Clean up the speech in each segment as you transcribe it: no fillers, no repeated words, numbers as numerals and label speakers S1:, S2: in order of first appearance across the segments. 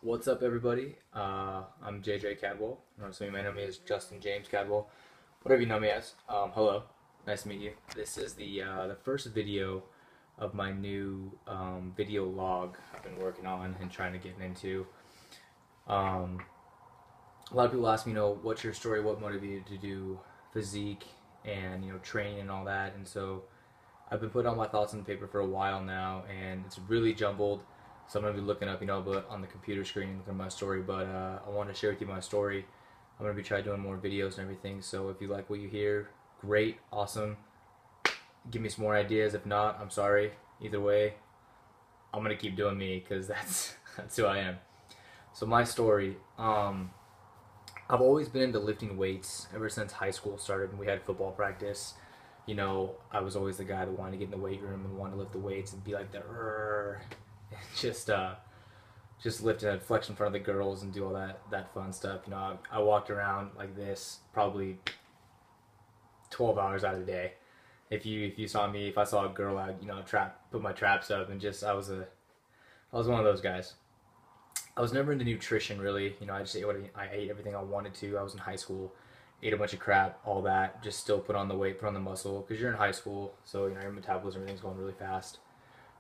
S1: What's up, everybody? I'm JJ Cadwell. Some of you may know me as Justin James Cadwell, whatever you know me as. Hello, nice to meet you. This is the first video of my new video log I've been working on and trying to get into. Um, a lot of people ask me, what's your story? What motivated you to do physique and training and all that? And so I've been putting all my thoughts on the paper for a while now, and it's really jumbled. So I'm gonna be looking up, but on the computer screen, looking at my story. But I want to share with you my story. I'm gonna be trying doing more videos and everything. So if you like what you hear, great, awesome. Give me some more ideas. If not, I'm sorry. Either way, I'm gonna keep doing me because that's who I am. So my story. I've always been into lifting weights ever since high school started when we had football practice. I was always the guy that wanted to get in the weight room and wanted to lift the weights and be like the and just lift and flex in front of the girls and do all that fun stuff. I walked around like this probably 12 hours out of the day. If you saw me, if I saw a girl, I'd put my traps up and I was one of those guys. I was never into nutrition really. I just I ate everything I wanted to. I was in high school, ate a bunch of crap, all that. Just still put on the weight, put on the muscle because you're in high school, so your metabolism, everything's going really fast.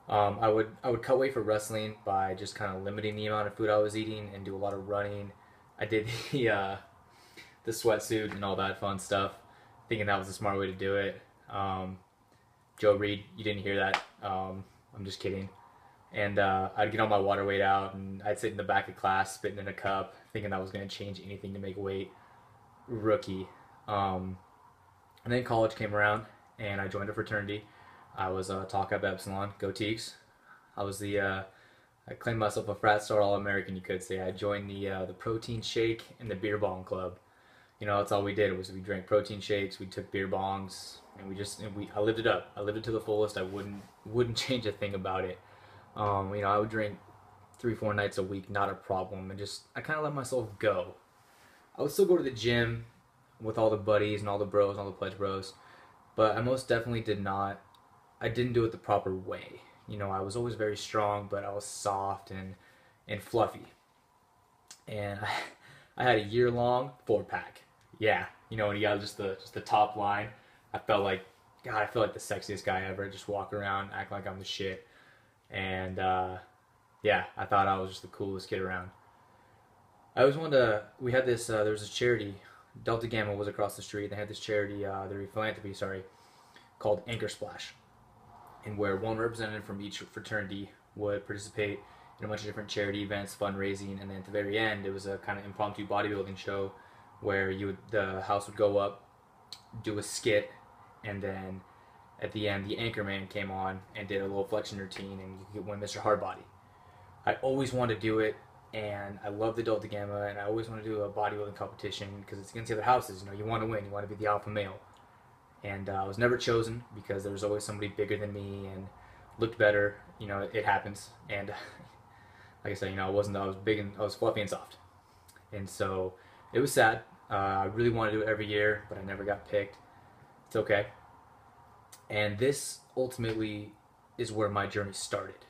S1: I would cut weight for wrestling by just kind of limiting the amount of food I was eating and do a lot of running. I did the sweatsuit and all that fun stuff, thinking that was a smart way to do it. Joe Reed, you didn't hear that. I'm just kidding. And I'd get all my water weight out and I'd sit in the back of class spitting in a cup, thinking that was going to change anything to make weight. Rookie. And then college came around and I joined a fraternity. I was Tau Kappa Epsilon, go Teeks. I claimed myself a frat star All-American, you could say. I joined the protein shake and the beer bong club. That's all we did was we drank protein shakes, we took beer bongs, and I lived it up. I lived it to the fullest. I wouldn't change a thing about it. I would drink 3-4 nights a week, not a problem, and I kind of let myself go. I would still go to the gym with all the buddies and all the bros, all the pledge bros, but I most definitely I didn't do it the proper way. I was always very strong, but I was soft and fluffy. And I had a year-long 4-pack. Yeah, when you got just the top line, I felt like, God, I feel like the sexiest guy ever. Just walk around, act like I'm the shit. And yeah, I thought I was just the coolest kid around. I always wanted to, we had this, there was a charity, Delta Gamma was across the street. They had this charity, their philanthropy, called Anchor Splash, and where one representative from each fraternity would participate in a bunch of different charity events, fundraising, and then at the very end, it was a kind of impromptu bodybuilding show where the house would go up, do a skit, and then at the end, the anchor man came on and did a little flexion routine, and you could win Mr. Hardbody. I always wanted to do it, and I love the Delta Gamma, and I always want to do a bodybuilding competition because it's against the other houses. You want to win, you want to be the alpha male. And I was never chosen because there was always somebody bigger than me and looked better. It happens. And like I said, I was big and I was fluffy and soft. And so it was sad. I really wanted to do it every year, but I never got picked. It's okay. And this ultimately is where my journey started.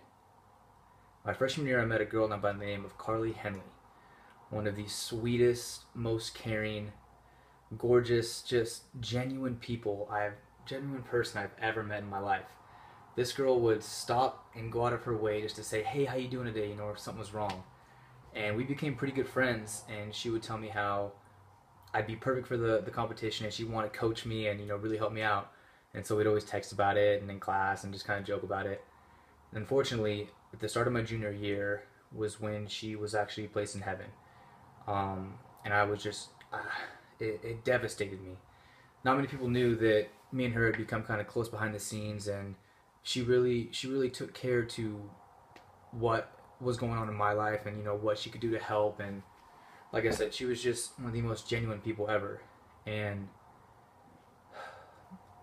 S1: My freshman year, I met a girl by the name of Carly Henley, one of the sweetest, most caring, gorgeous, just genuine person I've ever met in my life. This girl would stop and go out of her way just to say, hey, how you doing today, if something was wrong. And we became pretty good friends, and she would tell me how I'd be perfect for the competition, and she'd want to coach me and really help me out. And so we'd always text about it and in class and just kind of joke about it. And unfortunately, at the start of my junior year was when she was actually placed in heaven. And I was just it devastated me. Not many people knew that me and her had become kind of close behind the scenes, and she really took care to what was going on in my life and what she could do to help. And like I said, she was just one of the most genuine people ever. And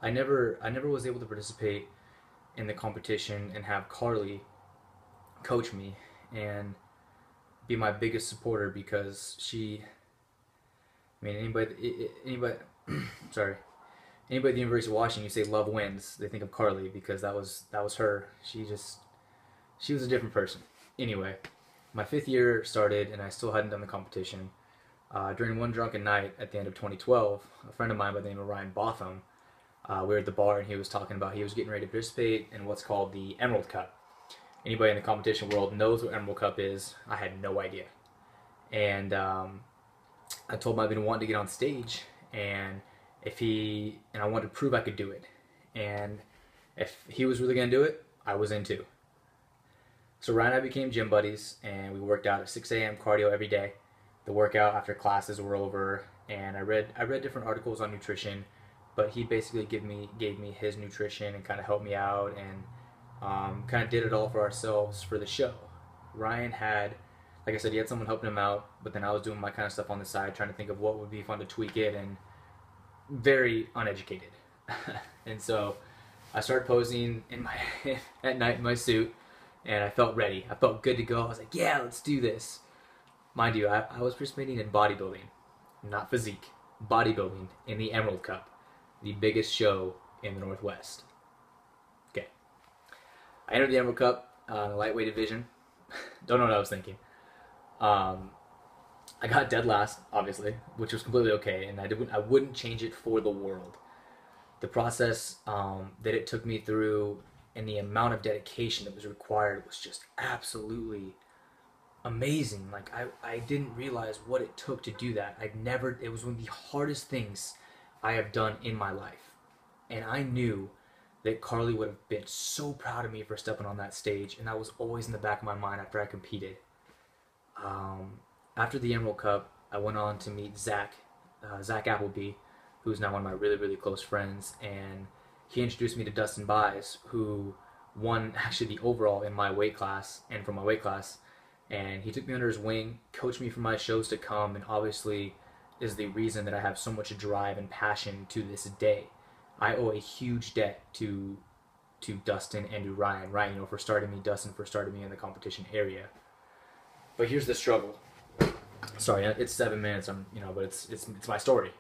S1: I never was able to participate in the competition and have Carly coach me and be my biggest supporter because anybody, sorry, anybody at the University of Washington, you say love wins, they think of Carly because that was her. She was a different person. Anyway, my 5th year started, and I still hadn't done the competition. During one drunken night at the end of 2012, a friend of mine by the name of Ryan Botham, we were at the bar, and he was talking about he was getting ready to participate in what's called the Emerald Cup. Anybody in the competition world knows what Emerald Cup is. I had no idea. And I told him I've been wanting to get on stage, and I wanted to prove I could do it. And if he was really going to do it, I was in too. So Ryan and I became gym buddies, and we worked out at 6 a.m. cardio every day. The workout after classes were over, and I read different articles on nutrition, but he basically gave me his nutrition and kind of helped me out, and kind of did it all for ourselves for the show. Ryan had, like I said, he had someone helping him out, but then I was doing my kind of stuff on the side, trying to think of what would be fun to tweak it, and very uneducated. And so I started posing in my at night in my suit, and I felt ready. I felt good to go. I was like, yeah, let's do this. Mind you, I was participating in bodybuilding, not physique, bodybuilding in the Emerald Cup, the biggest show in the Northwest. Okay. I entered the Emerald Cup, the lightweight division. Don't know what I was thinking. I got dead last, obviously, which was completely okay, and I wouldn't change it for the world. The process that it took me through and the amount of dedication that was required was just absolutely amazing. Like, I didn't realize what it took to do that. It was one of the hardest things I have done in my life. And I knew that Carly would have been so proud of me for stepping on that stage, and that was always in the back of my mind after I competed. After the Emerald Cup, I went on to meet Zach Appleby, who's now one of my really, really close friends, and he introduced me to Dustin Bies, who won actually the overall in my weight class and from my weight class, and he took me under his wing, coached me for my shows to come, and obviously is the reason that I have so much drive and passion to this day. I owe a huge debt to Dustin and to Ryan. Ryan, for starting me, Dustin for starting me in the competition area. But here's the struggle. Sorry, it's 7 minutes. But it's my story.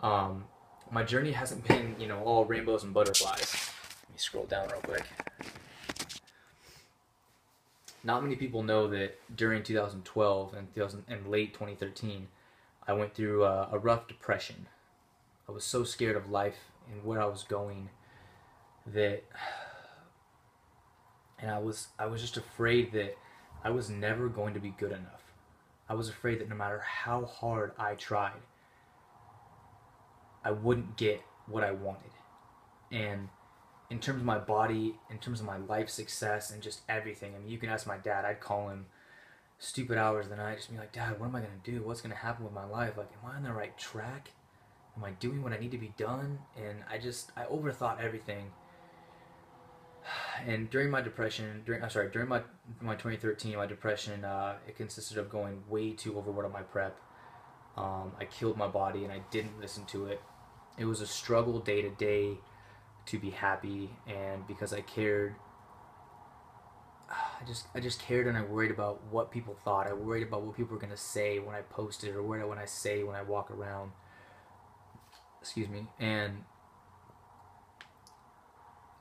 S1: My journey hasn't been, all rainbows and butterflies. Let me scroll down real quick. Not many people know that during 2012 and late 2013, I went through a rough depression. I was so scared of life and where I was going and I was just afraid that I was never going to be good enough. I was afraid that no matter how hard I tried, I wouldn't get what I wanted. And in terms of my body, in terms of my life success, and just everything, you can ask my dad. I'd call him stupid hours of the night, just be like, Dad, what am I going to do? What's going to happen with my life? Like, am I on the right track? Am I doing what I need to be done? And I overthought everything. And during my depression, during my 2013, my depression, it consisted of going way too overboard on my prep. I killed my body, and I didn't listen to it. It was a struggle day to day to be happy, and because I cared, I just cared, and I worried about what people thought. I worried about what people were gonna say when I posted, or what I say when I walk around. Excuse me. And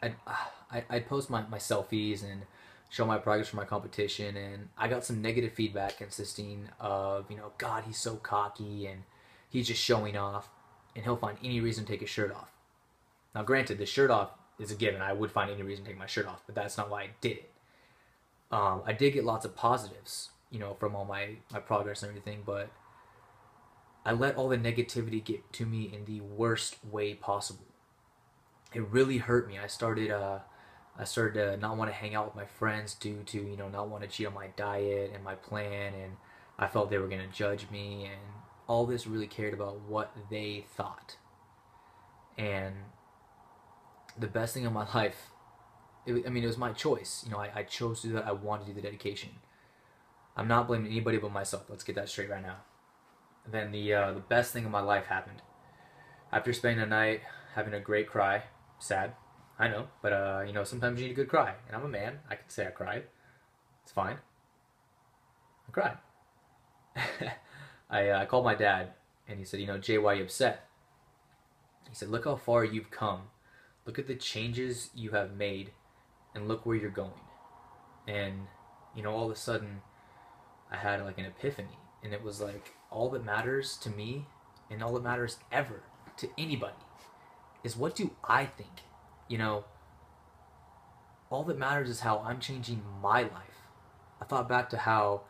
S1: I'd post my selfies and show my progress for my competition, and I got some negative feedback consisting of, God, he's so cocky, and he's just showing off, and he'll find any reason to take his shirt off. Now, granted, the shirt off is a given. I would find any reason to take my shirt off, but that's not why I did it. I did get lots of positives, from all my progress and everything, but I let all the negativity get to me in the worst way possible. It really hurt me. I started to not want to hang out with my friends due to, not want to cheat on my diet and my plan, and I felt they were going to judge me, and all this really cared about what they thought. And the best thing in my life, it was my choice. I chose to do that. I wanted to do the dedication. I'm not blaming anybody but myself. Let's get that straight right now. Then the best thing in my life happened. After spending a night having a great cry, sad, I know, but sometimes you need a good cry, and I'm a man. I can say I cried. It's fine. I cried. I called my dad, and he said, Jay, why are you upset? He said, look how far you've come. Look at the changes you have made, and look where you're going. And all of a sudden, I had like an epiphany, and it was like all that matters to me, and all that matters ever to anybody, is what do I think? You know, all that matters is how I'm changing my life. I thought back to how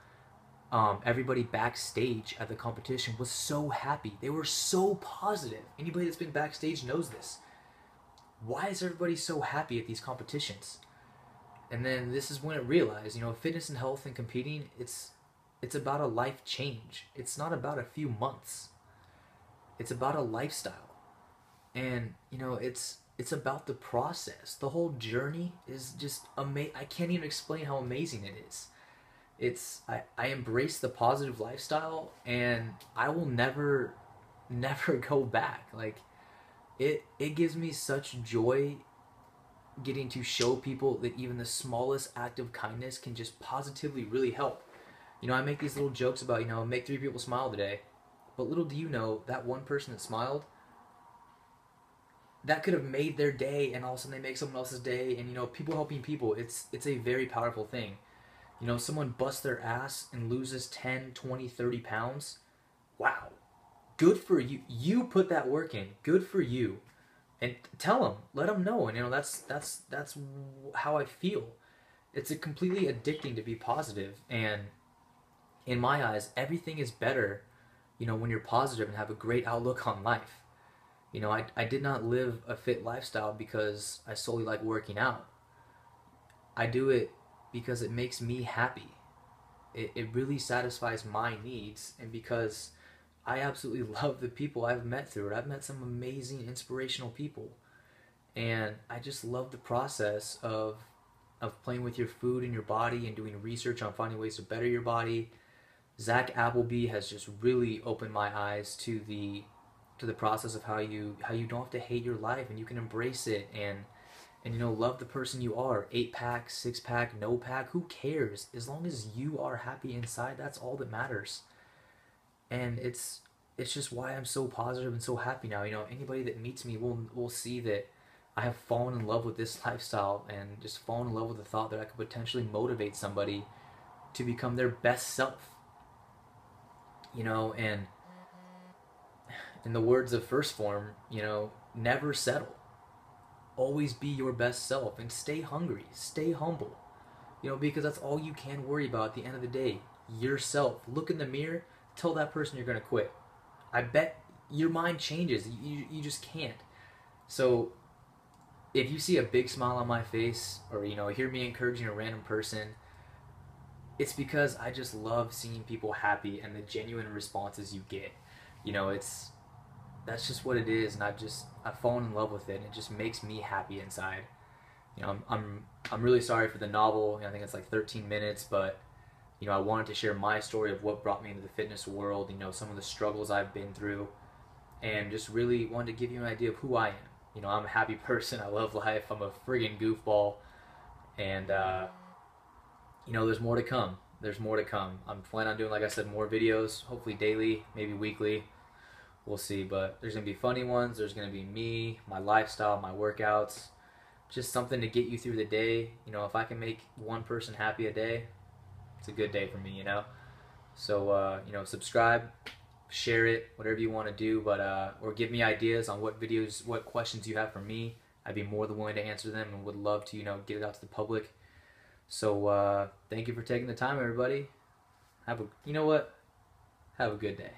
S1: everybody backstage at the competition was so happy. They were so positive. Anybody that's been backstage knows this. Why is everybody so happy at these competitions? And then this is when it realized, you know, fitness and health and competing, it's about a life change. It's not about a few months. It's about a lifestyle. And you know, it's about the process. The whole journey is just amazing. I can't even explain how amazing it is. I embrace the positive lifestyle, and I will never never go back. Like it gives me such joy getting to show people that even the smallest act of kindness can just positively really help. You know, I make these little jokes about, you know, make 3 people smile today. But little do you know, that one person that smiled, that could have made their day, and all of a sudden they make someone else's day. And you know, people helping people, it's a very powerful thing. You know, someone busts their ass and loses 10, 20, 30 pounds. Wow. Good for you. You put that work in. Good for you. And tell them, let them know. And you know, that's how I feel. It's a completely addicting to be positive. And in my eyes, everything is better, you know, when you're positive and have a great outlook on life. You know, I did not live a fit lifestyle because I solely like working out. I do it because it makes me happy. It really satisfies my needs, and because I absolutely love the people I've met through it. I've met some amazing, inspirational people, and I just love the process of playing with your food and your body and doing research on finding ways to better your body. Zach Appleby has just really opened my eyes to the process of how you don't have to hate your life, and you can embrace it, and you know, love the person you are. 8-pack, 6-pack, no pack, who cares? As long as you are happy inside, that's all that matters. And it's just why I'm so positive and so happy now. You know, anybody that meets me will see that I have fallen in love with this lifestyle, and just fallen in love with the thought that I could potentially motivate somebody to become their best self. You know, and in the words of First Form, you know, never settle. Always be your best self, and stay hungry, stay humble. You know, because that's all you can worry about at the end of the day. Yourself. Look in the mirror, tell that person you're going to quit. I bet your mind changes. You just can't. So if you see a big smile on my face, or you know, hear me encouraging a random person, it's because I just love seeing people happy and the genuine responses you get. You know, that's just what it is, and I've fallen in love with it, and it just makes me happy inside. You know, I'm really sorry for the novel. You know, I think it's like 13 minutes, but you know, I wanted to share my story of what brought me into the fitness world. You know, some of the struggles I've been through, and just really wanted to give you an idea of who I am. You know, I'm a happy person. I love life. I'm a friggin' goofball, and you know, there's more to come. There's more to come. I'm planning on doing, like I said, more videos, hopefully daily, maybe weekly. We'll see, but there's going to be funny ones. There's going to be me, my lifestyle, my workouts, just something to get you through the day. You know, if I can make one person happy a day, it's a good day for me, you know? So, you know, subscribe, share it, whatever you want to do, but, or give me ideas on what videos, what questions you have for me. I'd be more than willing to answer them, and would love to, you know, get it out to the public. So, thank you for taking the time, everybody. You know what? Have a good day.